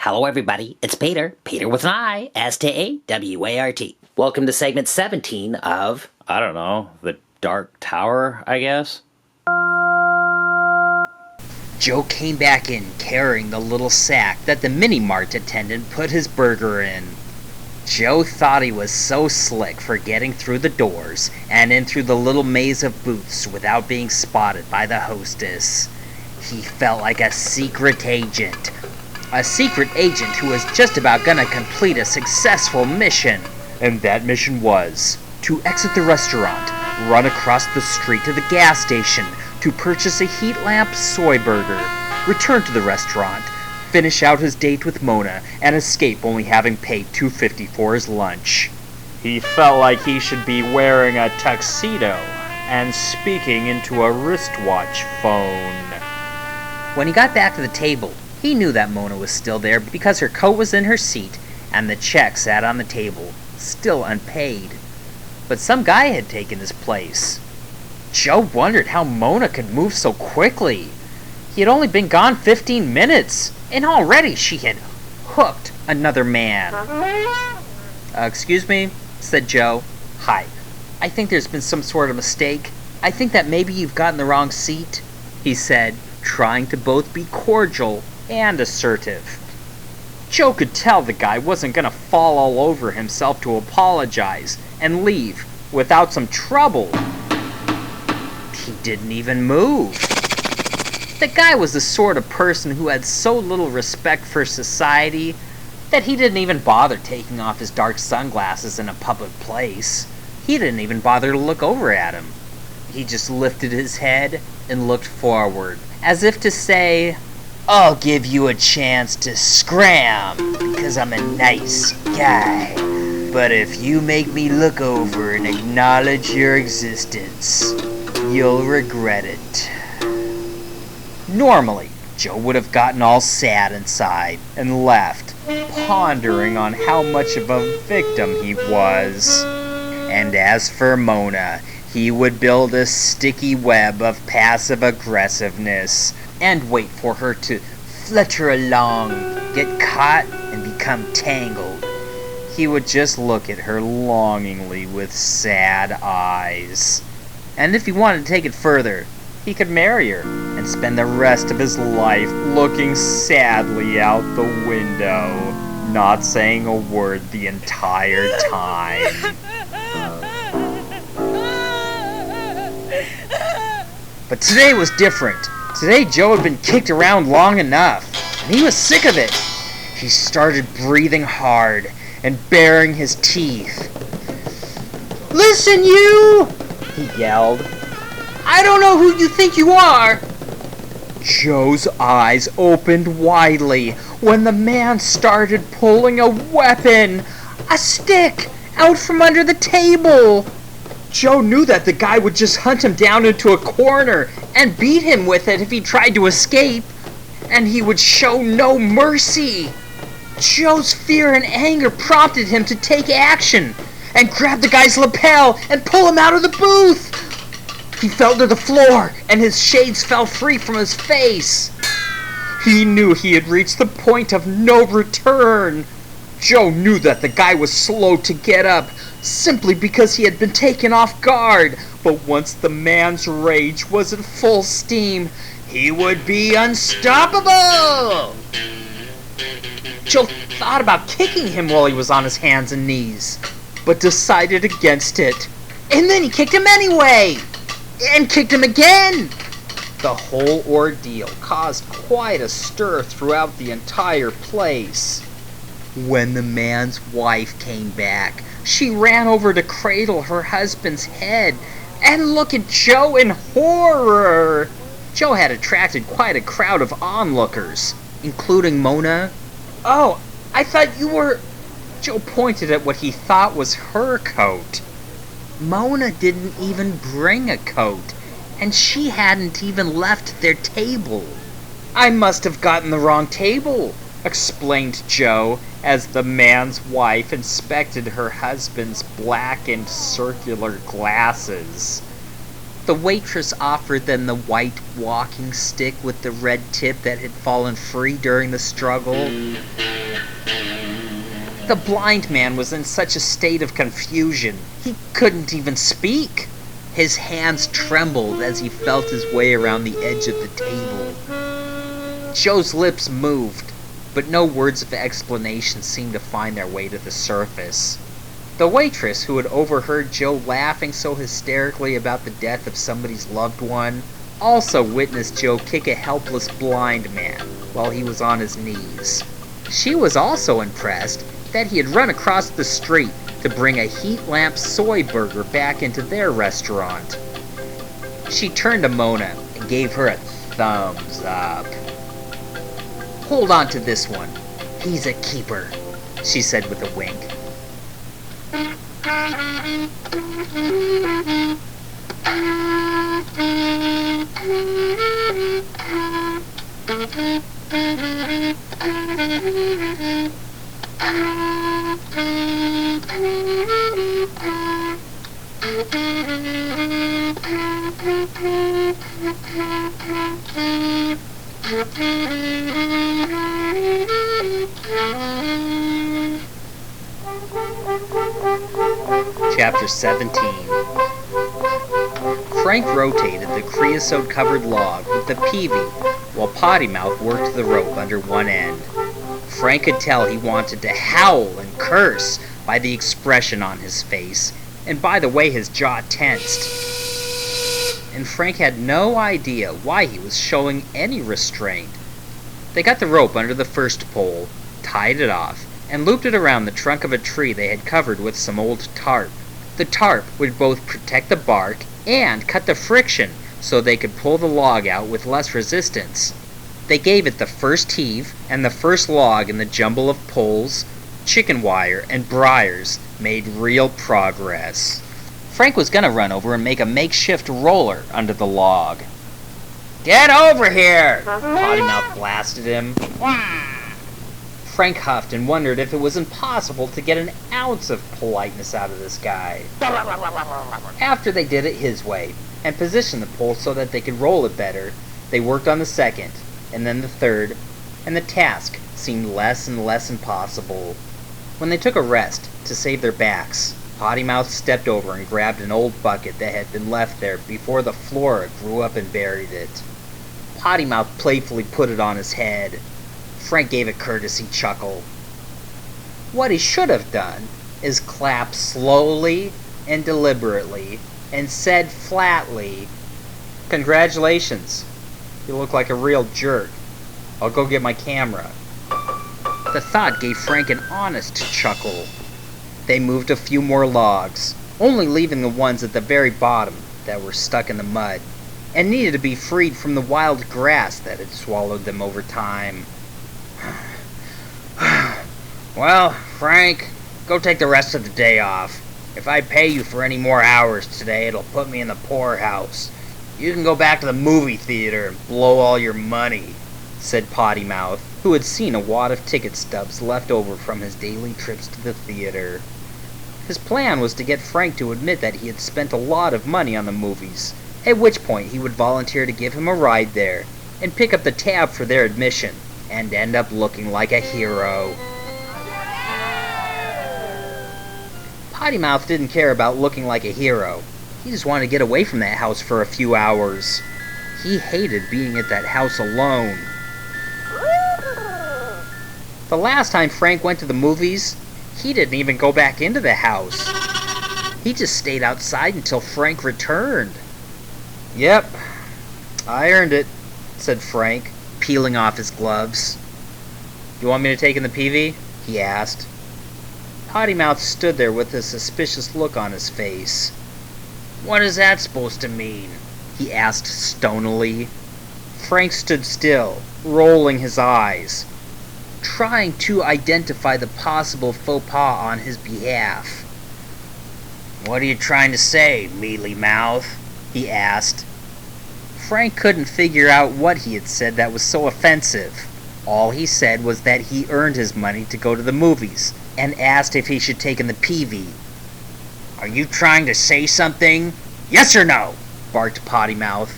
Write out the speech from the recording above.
Hello everybody, it's Peter with an I, S-T-A-W-A-R-T. Welcome to segment 17 of, I don't know, the Dark Tower, I guess? Joe came back in carrying the little sack that the mini-mart attendant put his burger in. Joe thought he was so slick for getting through the doors and in through the little maze of booths without being spotted by the hostess. He felt like a secret agent. A secret agent who was just about gonna complete a successful mission. And that mission was to exit the restaurant, run across the street to the gas station to purchase a heat lamp soy burger, return to the restaurant, finish out his date with Mona, and escape only having paid $2.50 for his lunch. He felt like he should be wearing a tuxedo and speaking into a wristwatch phone. When he got back to the table, he knew that Mona was still there because her coat was in her seat and the check sat on the table, still unpaid. But some guy had taken his place. Joe wondered how Mona could move so quickly. He had only been gone 15 minutes, and already she had hooked another man. Excuse me, said Joe. Hi. I think there's been some sort of mistake. I think that maybe you've gotten the wrong seat, he said, trying to both be cordial and assertive. Joe could tell the guy wasn't gonna fall all over himself to apologize and leave without some trouble. He didn't even move. The guy was the sort of person who had so little respect for society that he didn't even bother taking off his dark sunglasses in a public place. He didn't even bother to look over at him. He just lifted his head and looked forward, as if to say, I'll give you a chance to scram, because I'm a nice guy. But if you make me look over and acknowledge your existence, you'll regret it. Normally, Joe would have gotten all sad inside and left, pondering on how much of a victim he was. And as for Mona, he would build a sticky web of passive aggressiveness and wait for her to flutter along, get caught, and become tangled. He would just look at her longingly with sad eyes. And if he wanted to take it further, he could marry her and spend the rest of his life looking sadly out the window, not saying a word the entire time. But today was different. Today Joe had been kicked around long enough, and he was sick of it. He started breathing hard and baring his teeth. Listen, you! He yelled. I don't know who you think you are! Joe's eyes opened widely when the man started pulling a weapon, a stick, out from under the table. Joe knew that the guy would just hunt him down into a corner and beat him with it if he tried to escape, and he would show no mercy. Joe's fear and anger prompted him to take action and grab the guy's lapel and pull him out of the booth. He fell to the floor and his shades fell free from his face. He knew he had reached the point of no return. Joe knew that the guy was slow to get up simply because he had been taken off guard, but once the man's rage was at full steam, he would be unstoppable. Joe thought about kicking him while he was on his hands and knees, but decided against it. And then he kicked him anyway, and kicked him again. The whole ordeal caused quite a stir throughout the entire place. When the man's wife came back, she ran over to cradle her husband's head and look at Joe in horror. Joe had attracted quite a crowd of onlookers, including Mona. Oh, I thought you were... Joe pointed at what he thought was her coat. Mona didn't even bring a coat, and she hadn't even left their table. I must have gotten the wrong table, explained Joe, as the man's wife inspected her husband's blackened circular glasses. The waitress offered them the white walking stick with the red tip that had fallen free during the struggle. The blind man was in such a state of confusion, he couldn't even speak. His hands trembled as he felt his way around the edge of the table. Joe's lips moved, but no words of explanation seemed to find their way to the surface. The waitress, who had overheard Joe laughing so hysterically about the death of somebody's loved one, also witnessed Joe kick a helpless blind man while he was on his knees. She was also impressed that he had run across the street to bring a heat lamp soy burger back into their restaurant. She turned to Mona and gave her a thumbs up. "Hold on to this one. He's a keeper," she said with a wink. Chapter 17. Frank rotated the creosote-covered log with the peavey while Potty Mouth worked the rope under one end. Frank could tell he wanted to howl and curse by the expression on his face and by the way his jaw tensed. And Frank had no idea why he was showing any restraint. They got the rope under the first pole, tied it off, and looped it around the trunk of a tree they had covered with some old tarp. The tarp would both protect the bark and cut the friction so they could pull the log out with less resistance. They gave it the first heave, and the first log in the jumble of poles, chicken wire, and briars made real progress. Frank was gonna run over and make a makeshift roller under the log. "Get over here!" Potty Mouth blasted him. Frank huffed and wondered if it was impossible to get an ounce of politeness out of this guy. After they did it his way, and positioned the pole so that they could roll it better, they worked on the second, and then the third, and the task seemed less and less impossible. When they took a rest to save their backs, Potty Mouth stepped over and grabbed an old bucket that had been left there before the flora grew up and buried it. Potty Mouth playfully put it on his head. Frank gave a courtesy chuckle. What he should have done is clap slowly and deliberately and said flatly, "Congratulations, you look like a real jerk. I'll go get my camera." The thought gave Frank an honest chuckle. They moved a few more logs, only leaving the ones at the very bottom that were stuck in the mud and needed to be freed from the wild grass that had swallowed them over time. "Well, Frank, go take the rest of the day off. If I pay you for any more hours today, it'll put me in the poorhouse. You can go back to the movie theater and blow all your money," said Potty Mouth, who had seen a wad of ticket stubs left over from his daily trips to the theater. His plan was to get Frank to admit that he had spent a lot of money on the movies, at which point he would volunteer to give him a ride there and pick up the tab for their admission, and end up looking like a hero. Potty Mouth didn't care about looking like a hero. He just wanted to get away from that house for a few hours. He hated being at that house alone. The last time Frank went to the movies, he didn't even go back into the house. He just stayed outside until Frank returned. "Yep, I earned it," said Frank, peeling off his gloves. "You want me to take in the peavey?" he asked. Potty Mouth stood there with a suspicious look on his face. "What is that supposed to mean?" he asked stonily. Frank stood still, rolling his eyes, trying to identify the possible faux pas on his behalf. "What are you trying to say, mealy mouth?" he asked. Frank couldn't figure out what he had said that was so offensive. All he said was that he earned his money to go to the movies, and asked if he should take in the peavey. "Are you trying to say something? Yes or no?" barked Potty Mouth.